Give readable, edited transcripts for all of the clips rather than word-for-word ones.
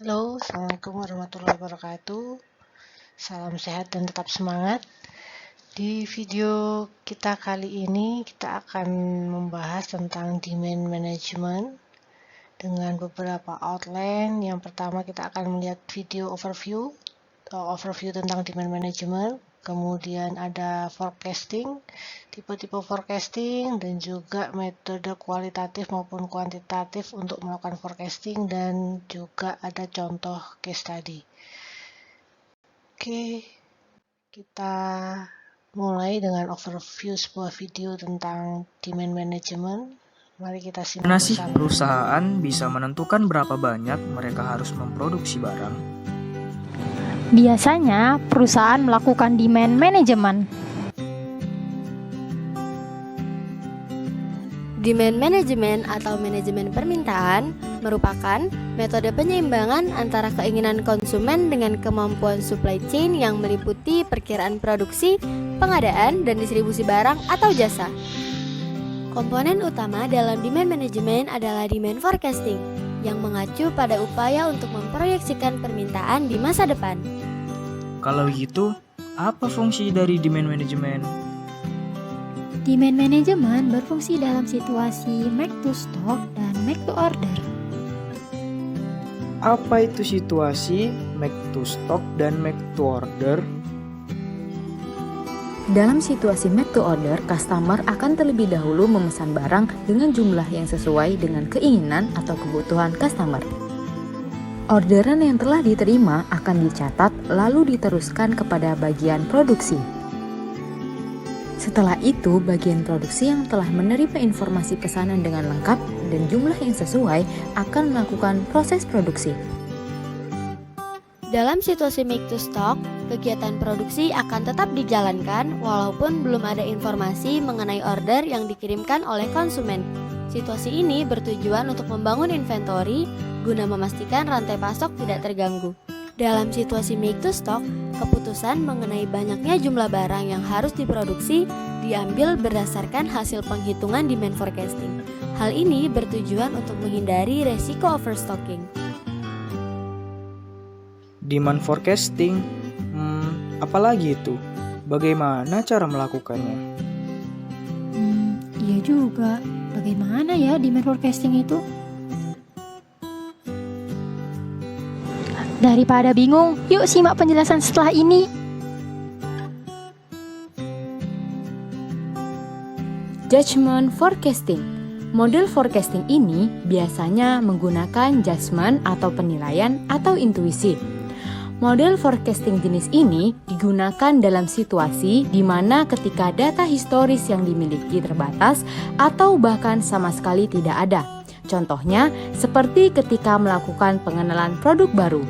Halo, Assalamualaikum warahmatullahi wabarakatuh. Salam sehat dan tetap semangat. Di video kita kali ini, kita akan membahas tentang demand management dengan beberapa outline. Yang pertama, kita akan melihat video overview tentang demand management. Kemudian ada forecasting, tipe-tipe forecasting, dan juga metode kualitatif maupun kuantitatif untuk melakukan forecasting, dan juga ada contoh case study. Oke, kita mulai dengan overview sebuah video tentang demand management. Mari kita simak Gimana sih bersama. perusahaan bisa menentukan berapa banyak mereka harus memproduksi barang? Biasanya, perusahaan melakukan demand management. Demand management atau manajemen permintaan merupakan metode penyeimbangan antara keinginan konsumen dengan kemampuan supply chain yang meliputi perkiraan produksi, pengadaan, dan distribusi barang atau jasa. Komponen utama dalam demand management adalah demand forecasting, yang mengacu pada upaya untuk memproyeksikan permintaan di masa depan. Kalau gitu, apa fungsi dari demand management? Demand management berfungsi dalam situasi make to stock dan make to order. Apa itu situasi make to stock dan make to order? Dalam situasi make to order, customer akan terlebih dahulu memesan barang dengan jumlah yang sesuai dengan keinginan atau kebutuhan customer. Orderan yang telah diterima akan dicatat lalu diteruskan kepada bagian produksi. Setelah itu, bagian produksi yang telah menerima informasi pesanan dengan lengkap dan jumlah yang sesuai akan melakukan proses produksi. Dalam situasi make to stock, kegiatan produksi akan tetap dijalankan walaupun belum ada informasi mengenai order yang dikirimkan oleh konsumen. Situasi ini bertujuan untuk membangun inventory guna memastikan rantai pasok tidak terganggu. Dalam situasi make to stock, keputusan mengenai banyaknya jumlah barang yang harus diproduksi diambil berdasarkan hasil penghitungan demand forecasting. Hal ini bertujuan untuk menghindari resiko overstocking. Demand forecasting? Apalagi itu? Bagaimana cara melakukannya? Iya juga. Bagaimana ya demand forecasting itu? Daripada bingung, yuk simak penjelasan setelah ini. Judgment forecasting. Model forecasting ini biasanya menggunakan judgment atau penilaian atau intuisi. Model forecasting jenis ini digunakan dalam situasi di mana ketika data historis yang dimiliki terbatas atau bahkan sama sekali tidak ada. Contohnya, seperti ketika melakukan pengenalan produk baru.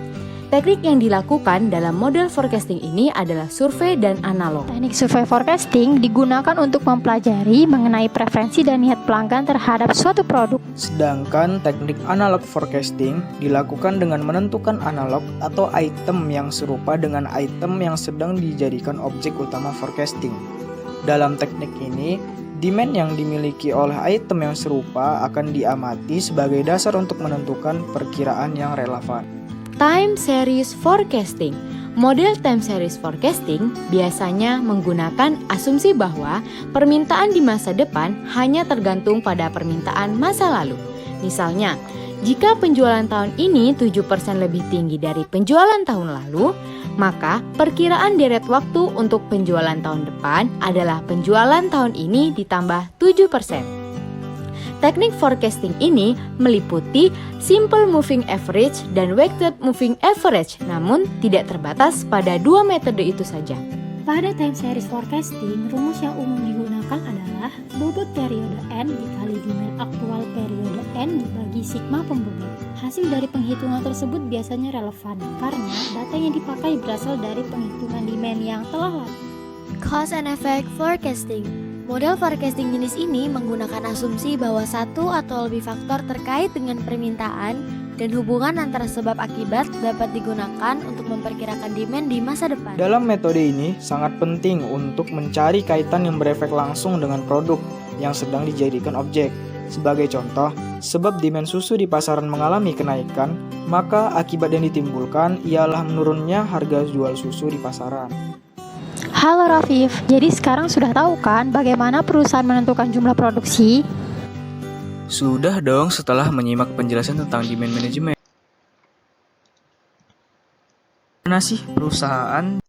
Teknik yang dilakukan dalam model forecasting ini adalah survei dan analog. Teknik survei forecasting digunakan untuk mempelajari mengenai preferensi dan niat pelanggan terhadap suatu produk. Sedangkan teknik analog forecasting dilakukan dengan menentukan analog atau item yang serupa dengan item yang sedang dijadikan objek utama forecasting. Dalam teknik ini, demand yang dimiliki oleh item yang serupa akan diamati sebagai dasar untuk menentukan perkiraan yang relevan. Time series forecasting. Model time series forecasting biasanya menggunakan asumsi bahwa permintaan di masa depan hanya tergantung pada permintaan masa lalu. Misalnya, jika penjualan tahun ini 7% lebih tinggi dari penjualan tahun lalu, maka perkiraan deret waktu untuk penjualan tahun depan adalah penjualan tahun ini ditambah 7%. Teknik forecasting ini meliputi simple moving average dan weighted moving average, namun tidak terbatas pada dua metode itu saja. Pada time series forecasting, rumus yang umum digunakan adalah bobot periode N dikali demand aktual periode N dibagi sigma pembobot. Hasil dari penghitungan tersebut biasanya relevan karena data yang dipakai berasal dari penghitungan demand yang telah lalu. Cause and effect forecasting. Model forecasting jenis ini menggunakan asumsi bahwa satu atau lebih faktor terkait dengan permintaan dan hubungan antara sebab akibat dapat digunakan untuk memperkirakan demand di masa depan. Dalam metode ini sangat penting untuk mencari kaitan yang berefek langsung dengan produk yang sedang dijadikan objek. Sebagai contoh, sebab demand susu di pasaran mengalami kenaikan, maka akibat yang ditimbulkan ialah menurunnya harga jual susu di pasaran. Halo Rafif, jadi sekarang sudah tahu kan bagaimana perusahaan menentukan jumlah produksi? Sudah dong setelah menyimak penjelasan tentang demand management. Mana sih perusahaan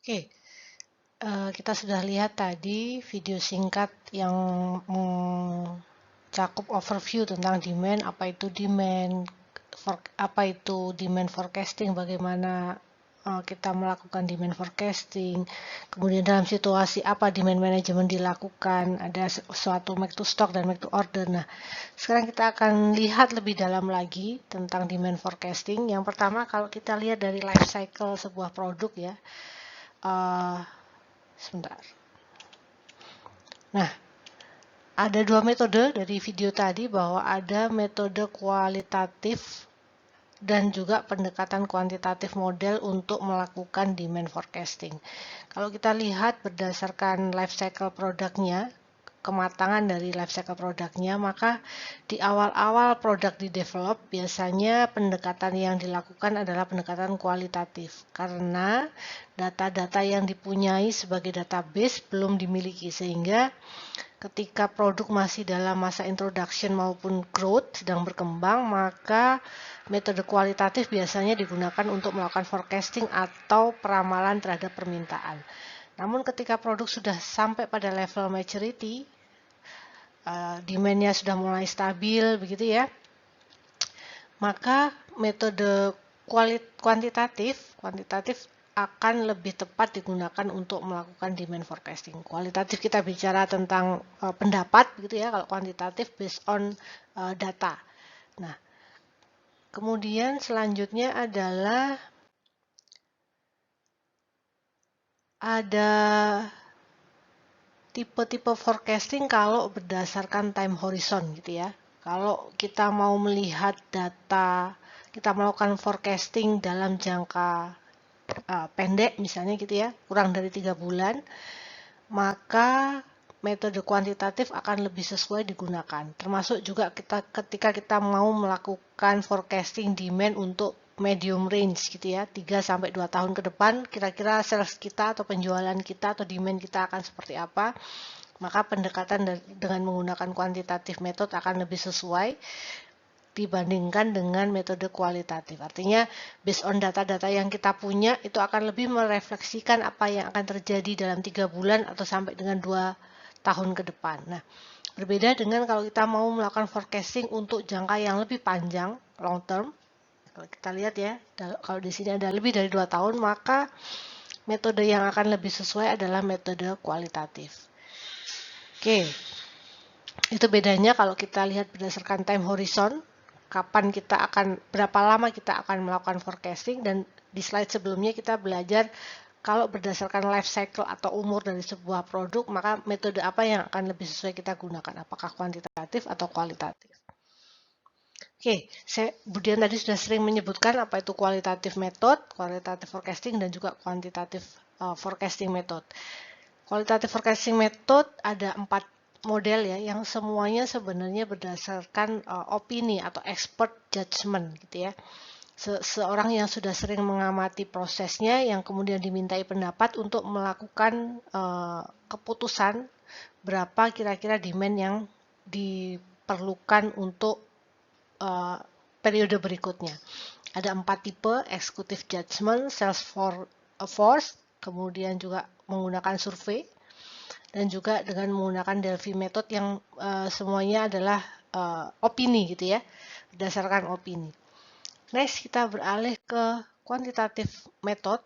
Oke, kita sudah lihat tadi video singkat yang cakup overview tentang demand, apa itu demand forecasting, bagaimana kita melakukan demand forecasting, kemudian dalam situasi apa demand management dilakukan, ada suatu make to stock dan make to order. Nah, sekarang kita akan lihat lebih dalam lagi tentang demand forecasting. Yang pertama, kalau kita lihat dari life cycle sebuah produk ya, sebentar. Nah, ada dua metode dari video tadi, bahwa ada metode kualitatif dan juga pendekatan kuantitatif model untuk melakukan demand forecasting. Kalau kita lihat berdasarkan life cycle produknya, kematangan dari life cycle produknya, maka di awal-awal produk di develop biasanya pendekatan yang dilakukan adalah pendekatan kualitatif, karena data-data yang dipunyai sebagai database belum dimiliki, sehingga ketika produk masih dalam masa introduction maupun growth sedang berkembang, maka metode kualitatif biasanya digunakan untuk melakukan forecasting atau peramalan terhadap permintaan. Namun ketika produk sudah sampai pada level maturity, demand-nya sudah mulai stabil begitu ya, maka metode kuantitatif akan lebih tepat digunakan untuk melakukan demand forecasting. Kualitatif kita bicara tentang pendapat gitu ya, kalau kuantitatif based on data. Nah, kemudian selanjutnya adalah ada tipe-tipe forecasting kalau berdasarkan time horizon gitu ya. Kalau kita mau melihat data, kita melakukan forecasting dalam jangka pendek misalnya gitu ya, kurang dari 3 bulan, maka metode kuantitatif akan lebih sesuai digunakan. Termasuk juga ketika kita mau melakukan forecasting demand untuk medium range gitu ya, 3-2 tahun ke depan, kira-kira sales kita atau penjualan kita atau demand kita akan seperti apa, maka pendekatan dengan menggunakan kuantitatif method akan lebih sesuai dibandingkan dengan metode kualitatif. Artinya, based on data-data yang kita punya, itu akan lebih merefleksikan apa yang akan terjadi dalam 3 bulan atau sampai dengan 2 tahun ke depan. Nah, berbeda dengan kalau kita mau melakukan forecasting untuk jangka yang lebih panjang, long term. Kalau kita lihat ya, kalau di sini ada lebih dari 2 tahun, maka metode yang akan lebih sesuai adalah metode kualitatif. Oke, itu bedanya kalau kita lihat berdasarkan time horizon, berapa lama kita akan melakukan forecasting, dan di slide sebelumnya kita belajar kalau berdasarkan life cycle atau umur dari sebuah produk, maka metode apa yang akan lebih sesuai kita gunakan, apakah kuantitatif atau kualitatif. Oke, Budian tadi sudah sering menyebutkan apa itu kualitatif method, kualitatif forecasting, dan juga kuantitatif forecasting method. Kualitatif forecasting method ada 4 model ya, yang semuanya sebenarnya berdasarkan opini atau expert judgment gitu ya. Seorang yang sudah sering mengamati prosesnya, yang kemudian dimintai pendapat untuk melakukan keputusan berapa kira-kira demand yang diperlukan untuk periode berikutnya. Ada 4 tipe: executive judgment, sales force, kemudian juga menggunakan survei, dan juga dengan menggunakan Delphi method yang semuanya adalah opini gitu ya, berdasarkan opini. Next, kita beralih ke quantitative method.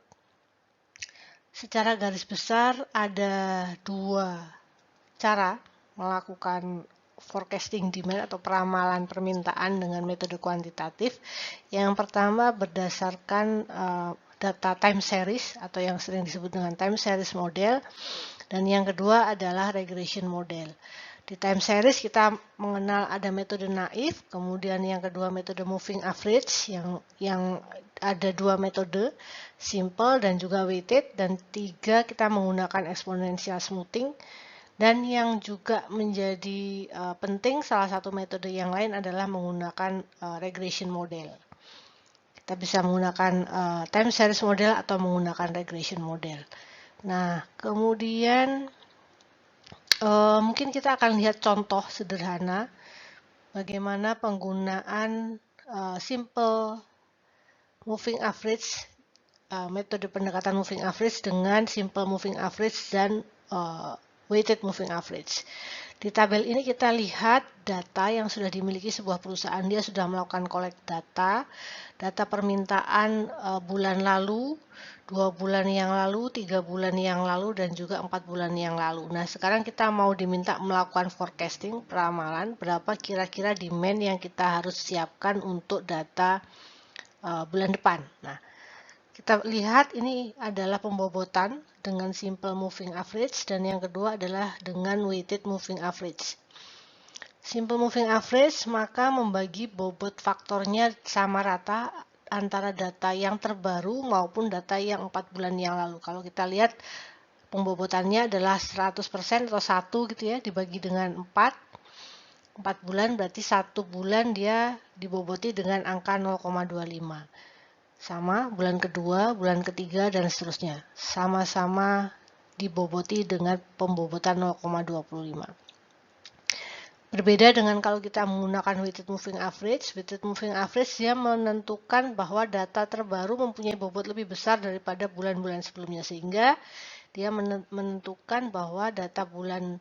Secara garis besar ada 2 cara melakukan forecasting demand atau peramalan permintaan dengan metode kuantitatif. Yang pertama berdasarkan data time series atau yang sering disebut dengan time series model, dan yang kedua adalah regression model. Di time series kita mengenal ada metode naif, kemudian yang kedua metode moving average, yang ada 2 metode, simple dan juga weighted, dan 3 kita menggunakan exponential smoothing. Dan yang juga menjadi penting, salah satu metode yang lain adalah menggunakan regression model. Kita bisa menggunakan time series model atau menggunakan regression model. Nah, kemudian mungkin kita akan lihat contoh sederhana bagaimana penggunaan simple moving average metode pendekatan moving average dengan simple moving average dan weighted moving average. Di tabel ini kita lihat data yang sudah dimiliki sebuah perusahaan. Dia sudah melakukan collect data permintaan bulan lalu, 2 bulan yang lalu, 3 bulan yang lalu, dan juga 4 bulan yang lalu. Nah, sekarang kita mau diminta melakukan forecasting, peramalan, berapa kira-kira demand yang kita harus siapkan untuk data bulan depan. Nah, kita lihat ini adalah pembobotan dengan simple moving average dan yang kedua adalah dengan weighted moving average. Simple moving average maka membagi bobot faktornya sama rata antara data yang terbaru maupun data yang 4 bulan yang lalu. Kalau kita lihat pembobotannya adalah 100% atau 1 gitu ya, dibagi dengan 4 bulan berarti 1 bulan dia diboboti dengan angka 0,25. Sama bulan kedua, bulan ketiga, dan seterusnya. Sama-sama diboboti dengan pembobotan 0,25. Berbeda dengan kalau kita menggunakan weighted moving average. Weighted moving average dia menentukan bahwa data terbaru mempunyai bobot lebih besar daripada bulan-bulan sebelumnya. Sehingga dia menentukan bahwa data bulan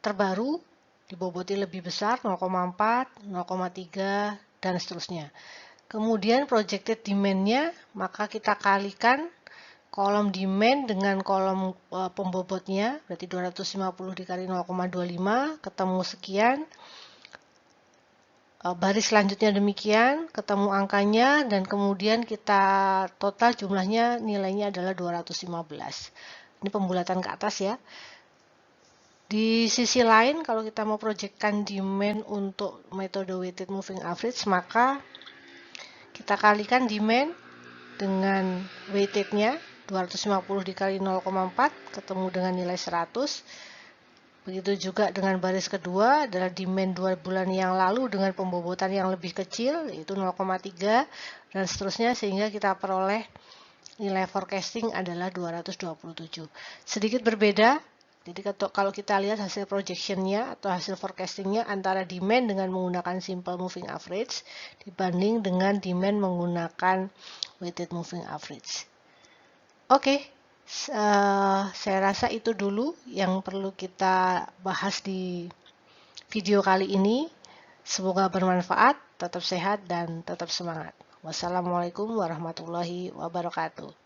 terbaru diboboti lebih besar 0,4, 0,3, dan seterusnya. Kemudian projected demand-nya, maka kita kalikan kolom demand dengan kolom pembobotnya, berarti 250 dikali 0,25, ketemu sekian. Baris selanjutnya demikian, ketemu angkanya, dan kemudian kita total jumlahnya nilainya adalah 215. Ini pembulatan ke atas ya. Di sisi lain, kalau kita mau projectkan demand untuk metode weighted moving average, maka kita kalikan demand dengan weighted-nya 250 dikali 0,4 ketemu dengan nilai 100. Begitu juga dengan baris kedua adalah demand 2 bulan yang lalu dengan pembobotan yang lebih kecil yaitu 0,3 dan seterusnya sehingga kita peroleh nilai forecasting adalah 227. Sedikit berbeda. Jadi kalau kita lihat hasil projection-nya atau hasil forecasting-nya antara demand dengan menggunakan simple moving average dibanding dengan demand menggunakan weighted moving average. Oke, saya rasa itu dulu yang perlu kita bahas di video kali ini. Semoga bermanfaat, tetap sehat dan tetap semangat. Wassalamualaikum warahmatullahi wabarakatuh.